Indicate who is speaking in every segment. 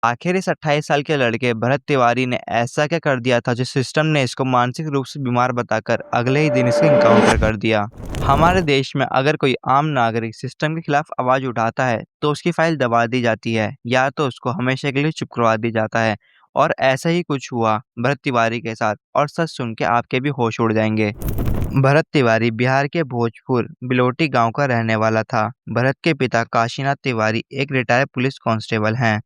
Speaker 1: आखिर इस 28 साल के लड़के भरत तिवारी ने ऐसा क्या कर दिया था जो सिस्टम ने इसको मानसिक रूप से बीमार बताकर अगले ही दिन इसका इनकाउंटर कर दिया। हमारे देश में अगर कोई आम नागरिक सिस्टम के खिलाफ आवाज उठाता है तो उसकी फाइल दबा दी जाती है या तो उसको हमेशा के लिए चुप करवा दी जाता है। और ऐसा ही कुछ हुआ भरत तिवारी के साथ, और सच सुन के आपके भी होश उड़ जाएंगे। भरत तिवारी बिहार के भोजपुर बिलोटी गांव का रहने वाला था। भरत के पिता काशीनाथ तिवारी एक रिटायर्ड पुलिस कांस्टेबल हैं।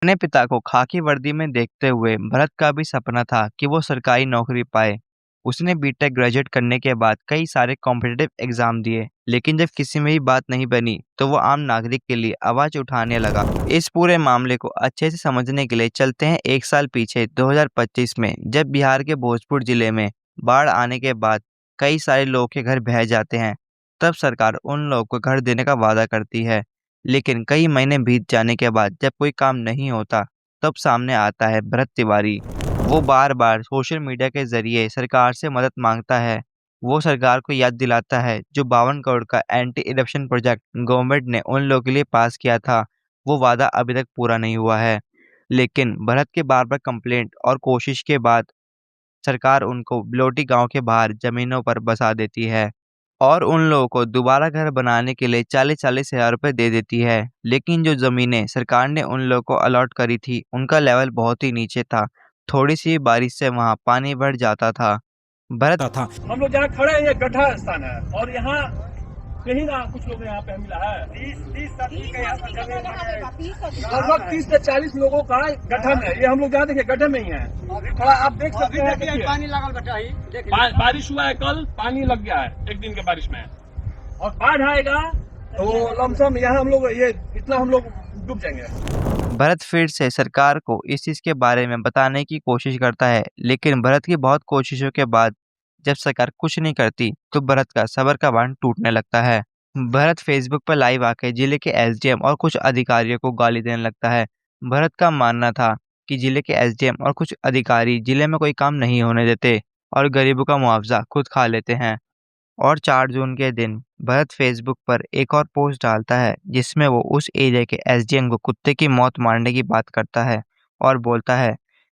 Speaker 1: अपने पिता को खाकी वर्दी में देखते हुए भरत का भी सपना था कि वो सरकारी नौकरी पाए। उसने बीटेक ग्रेजुएट करने के बाद कई सारे कॉम्पिटिटिव एग्जाम दिए, लेकिन जब किसी में भी बात नहीं बनी तो वो आम नागरिक के लिए आवाज उठाने लगा। इस पूरे मामले को अच्छे से समझने के लिए चलते हैं एक साल पीछे 2025 में, जब बिहार के भोजपुर जिले में बाढ़ आने के बाद कई सारे लोगों के घर बह जाते हैं। तब सरकार उन लोगों को घर देने का वादा करती है, लेकिन कई महीने बीत जाने के बाद जब कोई काम नहीं होता तब सामने आता है भरत तिवारी। वो बार बार सोशल मीडिया के जरिए सरकार से मदद मांगता है। वो सरकार को याद दिलाता है जो 52 करोड़ का एंटी इरप्शन प्रोजेक्ट गवर्नमेंट ने उन लोगों के लिए पास किया था, वो वादा अभी तक पूरा नहीं हुआ है। लेकिन भरत के बार बार कंप्लेंट और कोशिश के बाद सरकार उनको बिलोटी गांव के बाहर जमीनों पर बसा देती है और उन लोगों को दोबारा घर बनाने के लिए 40-40 हजार रुपए दे देती है। लेकिन जो जमीनें सरकार ने उन लोगों को अलॉट करी थी उनका लेवल बहुत ही नीचे था। थोड़ी सी बारिश से वहां पानी बढ़ जाता था। भरत
Speaker 2: था। हम लोग जहाँ खड़े हैं ये गड्ढा स्थान है और यहाँ कहीं ना कुछ लोग यहाँ पे मिला है। 30 30 से 40 लोगों का गड्ढा में, ये हम लोग जहाँ देखिए गड्ढे में ही है। थोड़ा आप देख सकते हैं, पानी लगा गड्ढा ही, बारिश हुआ है कल, पानी लग गया है एक दिन के बारिश में, और बाढ़ आएगा तो लमसम यहाँ हम लोग ये इतना हम लोग डूब जाएंगे।
Speaker 1: भरत फिर से सरकार को इस चीज के बारे में बताने की कोशिश करता है, लेकिन भरत की बहुत कोशिशों के बाद जब सरकार कुछ नहीं करती तो भरत का सब्र का बांध टूटने लगता है। भरत फेसबुक पर लाइव आके जिले के एसडीएम और कुछ अधिकारियों को गाली देने लगता है। भरत का मानना था कि जिले के एसडीएम और कुछ अधिकारी जिले में कोई काम नहीं होने देते और गरीबों का मुआवजा खुद खा लेते हैं। और 4 जून के दिन भरत फेसबुक पर एक और पोस्ट डालता है जिसमें वो उस एरिया के एसडीएम को कुत्ते की मौत मारने की बात करता है और बोलता है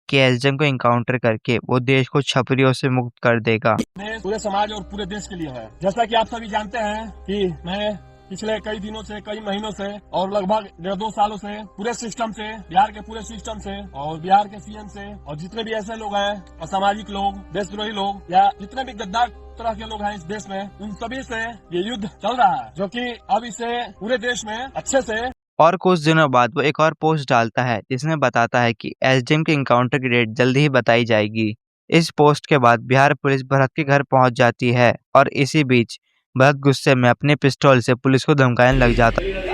Speaker 1: कि एसडीएम को इनकाउंटर करके वो देश को छपरियों से मुक्त कर देगा।
Speaker 2: पूरे समाज और पूरे देश के लिए है। जैसा कि आप सभी जानते हैं कि मैं पिछले कई दिनों से, कई महीनों से और लगभग 1.5 सालों से पूरे सिस्टम से, बिहार के पूरे सिस्टम से और बिहार के सीएम से और जितने भी ऐसे लोग हैं, असामाजिक लोग, देशद्रोही लोग या जितने भी गद्दार तरह के लोग हैं इस देश में, उन सभी से ये युद्ध चल रहा है, जो कि अब इसे पूरे देश में अच्छे से।
Speaker 1: और कुछ दिनों बाद वो एक और पोस्ट डालता है जिसमें बताता है कि एसडीएम के इनकाउंटर की डेट जल्दी ही बताई जाएगी। इस पोस्ट के बाद बिहार पुलिस भरत के घर पहुंच जाती है और इसी बीच भरत गुस्से में अपने पिस्तौल से पुलिस को धमकाने लग जाता है।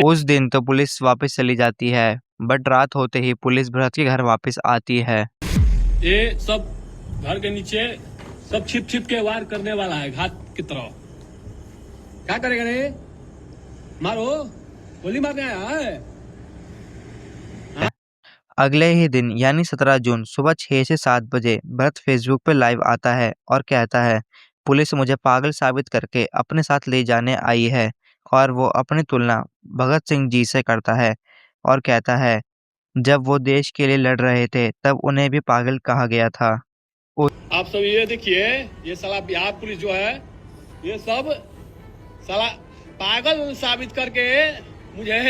Speaker 1: उस दिन तो पुलिस वापस चली जाती है, बट रात होते ही पुलिस भरत के घर वापस आती है।
Speaker 2: ये सब घर के नीचे सब छिप छिप के वार करने वाला है घात की तरह। क्या करेगा रे? मारो, गोली मारने आया है।
Speaker 1: अगले ही दिन यानी 17 जून सुबह 6 से 7 बजे भरत फेसबुक पर लाइव आता है और कहता है, पुलिस मुझे पागल साबित करके अपने साथ ले जाने आई है। और वो अपनी तुलना भगत सिंह जी से करता है और कहता है जब वो देश के लिए लड़ रहे थे तब उन्हें भी पागल कहा गया था।
Speaker 2: आप सब ये देखिए, ये साला बिहार पुलिस जो है ये सब साला पागल साबित करके मुझे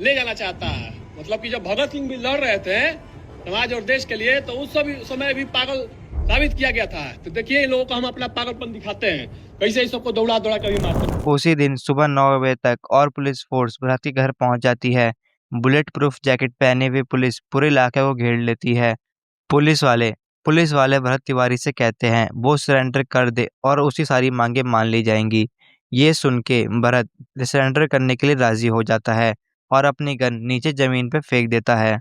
Speaker 2: ले जाना चाहता है। मतलब कि जब भगत सिंह भी लड़ रहे थे समाज और देश के लिए तो उस समय भी पागल साबित किया गया था। तो देखिए इन लोगों को हम अपना पागलपन दिखाते हैं, कैसे इस सबको दौड़ा दौड़ा कर मारते हैं।
Speaker 1: उसी दिन सुबह 9 बजे तक और पुलिस फोर्स भरत के घर पहुंच जाती है। बुलेट प्रूफ जैकेट पहने हुए पुलिस पूरे इलाके को घेर लेती है। पुलिस वाले भरत तिवारी से कहते हैं वो सरेंडर कर दे और उसकी सारी मांगे मान ली जाएंगी। ये सुन के भरत सरेंडर करने के लिए राजी हो जाता है और अपनी गन नीचे जमीन पे फेंक देता है।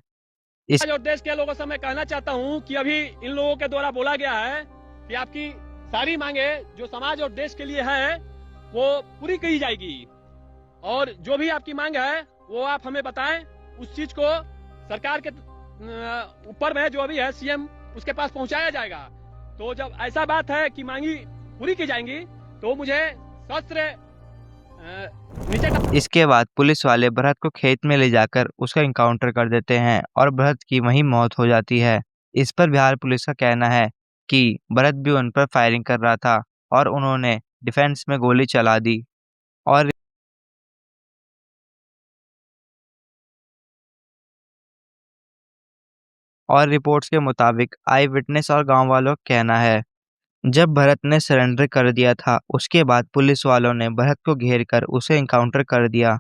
Speaker 2: इस और देश के लोगों से मैं कहना चाहता हूं कि अभी इन लोगों के द्वारा बोला गया है कि आपकी सारी मांगे जो समाज और देश के लिए है वो पूरी की जाएगी, और जो भी आपकी मांग है वो आप हमें बताएं, उस चीज को सरकार के ऊपर में जो भी है सीएम उसके पास पहुंचाया जाएगा। तो जब ऐसा बात है कि मांगी पूरी की जाएंगी तो मुझे शस्त्र नीचे
Speaker 1: इसके बाद पुलिस वाले भरत को खेत में ले जाकर उसका इनकाउंटर कर देते हैं और भरत की वहीं मौत हो जाती है। इस पर बिहार पुलिस का कहना है कि भरत भी उन पर फायरिंग कर रहा था और उन्होंने डिफेंस में गोली चला दी। और रिपोर्ट्स के मुताबिक आई विटनेस और गांव वालों का कहना है, जब भरत ने सरेंडर कर दिया था उसके बाद पुलिस वालों ने भरत को घेर कर उसे एनकाउंटर कर दिया।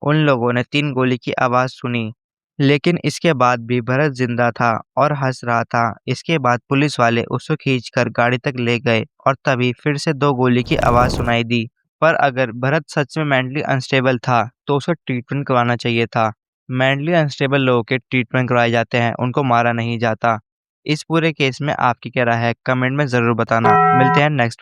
Speaker 1: उन लोगों ने 3 गोली की आवाज़ सुनी, लेकिन इसके बाद भी भरत जिंदा था और हंस रहा था। इसके बाद पुलिस वाले उसे खींचकर गाड़ी तक ले गए और तभी फिर से 2 गोली की आवाज़ सुनाई दी। पर अगर भरत सच में मेंटली अनस्टेबल था तो उसे ट्रीटमेंट करवाना चाहिए था। मेंटली अनस्टेबल लोगों के ट्रीटमेंट करवाए जाते हैं, उनको मारा नहीं जाता। इस पूरे केस में आपकी क्या राय है? कमेंट में ज़रूर बताना। मिलते हैं नेक्स्ट